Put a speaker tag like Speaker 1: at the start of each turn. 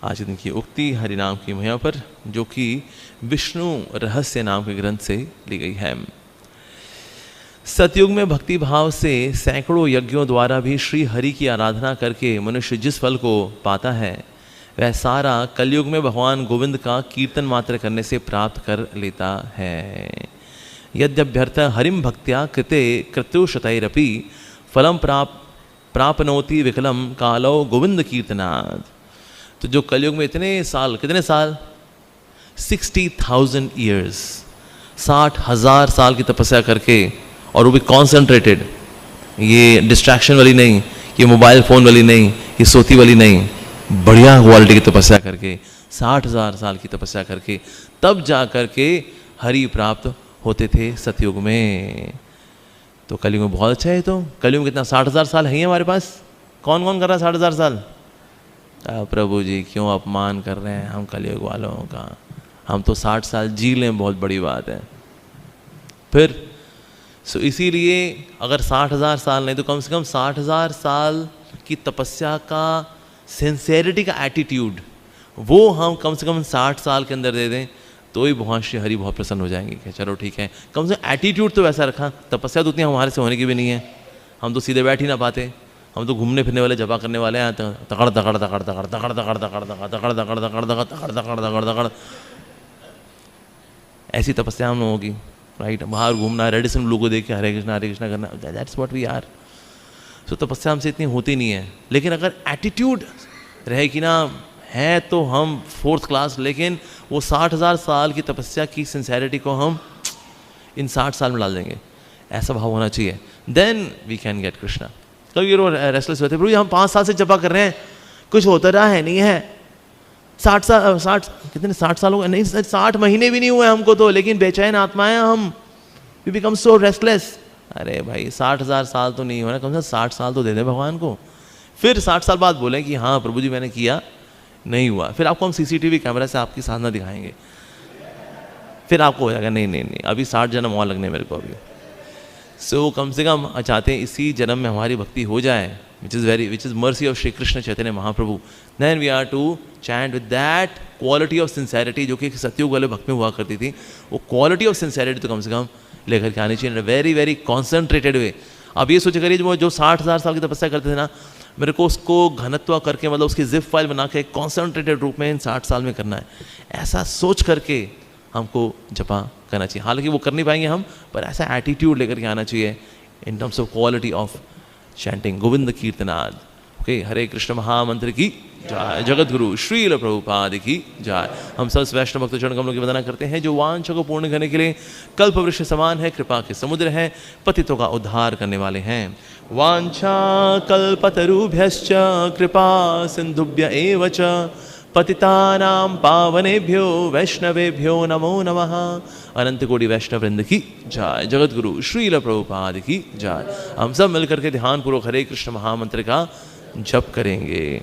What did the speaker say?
Speaker 1: आज दिन की उक्ति हरिनाम की महिमा पर, जो कि विष्णु रहस्य नाम के ग्रंथ से ली गई है। सतयुग में भक्ति भाव से सैकड़ों यज्ञों द्वारा भी श्री हरि की आराधना करके मनुष्य जिस फल को पाता है, वह सारा कलयुग में भगवान गोविंद का कीर्तन मात्र करने से प्राप्त कर लेता है। यद्यभ्यर्थ हरिम भक्त्या कृते कृत्युशतैरपि फलम प्राप्नोति विकलम कालो गोविंद कीर्तनाद। तो जो कलयुग में इतने साल, कितने साल, 60,000 ईयर्स, 60,000 साल की तपस्या करके, और वो भी कॉन्सेंट्रेटेड, ये डिस्ट्रैक्शन वाली नहीं, ये मोबाइल फ़ोन वाली नहीं, ये सोती वाली नहीं, बढ़िया क्वालिटी की तपस्या करके 60,000 साल की तपस्या करके तब जा करके हरि प्राप्त होते थे सतयुग में। तो कलयुग में बहुत अच्छा है। तो कलयुग में कितना, 60,000 साल है हमारे पास। कौन कौन कर रहा है 60,000 साल? प्रभु जी क्यों अपमान कर रहे हैं हम कलयुग वालों का, हम तो 60 साल जी लें, बहुत बड़ी बात है। फिर इसीलिए अगर 60,000 साल नहीं तो कम से कम 60,000 साल की तपस्या का सिंसेरिटी का एटीट्यूड, वो हम कम से कम 60 साल के अंदर दे दें तो ही भगवान श्री हरि बहुत प्रसन्न हो जाएंगे कि चलो ठीक है, कम से कम एटीट्यूड तो वैसा रखा। तपस्या तो उतनी हमारे से होने की भी नहीं है, हम तो सीधे बैठ ही ना पाते, हम तो घूमने फिरने वाले, जपा करने वाले हैं। तकड़ तकड़ तकड़ तकड़ तकड़ तकड़ तकड़ तकड़ तकड़ तकड़ तकड़ तकड़ तकड़ तकड़ तकड़, ऐसी तपस्या हम लोगों की, राइट। बाहर घूमना, रेडिसन लोगों को देख के हरे कृष्णा करना, दैट्स व्हाट वी आर। सो तपस्या हमसे इतनी होती नहीं है। लेकिन अगर एटीट्यूड रहे कि ना है तो हम 4th क्लास, लेकिन वो 60,000 साल की तपस्या की सिंसेरिटी को हम इन 60 साल में डाल देंगे, ऐसा भाव होना चाहिए, then we can get Krishna. कभी लोग रेस्टलेस होते, प्रभु हम 5 साल से जपा कर रहे हैं, कुछ होता रहा है नहीं है। 60 कितने 60 साल हो गए, नहीं 60 महीने भी नहीं हुए हमको तो, लेकिन बेचैन आत्माएं हम, वी बिकम सो रेस्टलेस। अरे भाई 60,000 साल तो नहीं हो रहा, कम से कम 60 साल तो दे दे भगवान को। फिर 60 साल बाद बोलें कि हाँ प्रभु जी मैंने किया, नहीं हुआ, फिर आपको हम CCTV कैमरा से आपकी साधना दिखाएंगे, फिर आपको हो जाएगा नहीं नहीं नहीं अभी 60 जन्म और लगने मेरे को अभी। सो कम से कम चाहते हैं इसी जन्म में हमारी भक्ति हो जाए, which is mercy of Shri Krishna Chaitanya Mahaprabhu. Then we are to chant with that quality of sincerity जो कि सतयुग वाले भक्त में हुआ करती थी। वो quality of sincerity तो कम से कम लेकर के आनी चाहिए, वेरी वेरी कॉन्सेंट्रेटेड वे। अब ये सोचा करिए जो 60,000 साल की तपस्या करते थे ना, मेरे को उसको घनत्व करके, मतलब उसकी जिप फाइल बना के कॉन्सेंट्रेटेड रूप में इन 60 साल में करना है, ऐसा सोच करके हमको जपा करना चाहिए। हालांकि वो कर नहीं पाएंगे हम, पर ऐसा एटीट्यूड लेकर के आना चाहिए in terms of quality of chanting Govind कीर्तनाद। ओके, हरे कृष्ण महामंत्र की जय, जगत गुरु श्रील प्रभुपाद की जय। हम सब वैष्णव भक्त चरण कमलों की वंदना करते हैं, जो वांछा को पूर्ण करने के लिए कल्प वृक्ष समान है, कृपा के समुद्र है, पतितों का उद्धार करने वाले हैं। वांछा कल्पतरुभ्यश्च कृपा सिंधुभ्य एव च पतितानां पावनेभ्यो वैष्णवेभ्यो नमो नमः। अनंत कोटि वैष्णव वृंद की जय, जगत गुरु श्रील प्रभुपाद की जय। हम सब मिलकर के ध्यान पूर्वक हरे कृष्ण महामंत्र का जप करेंगे।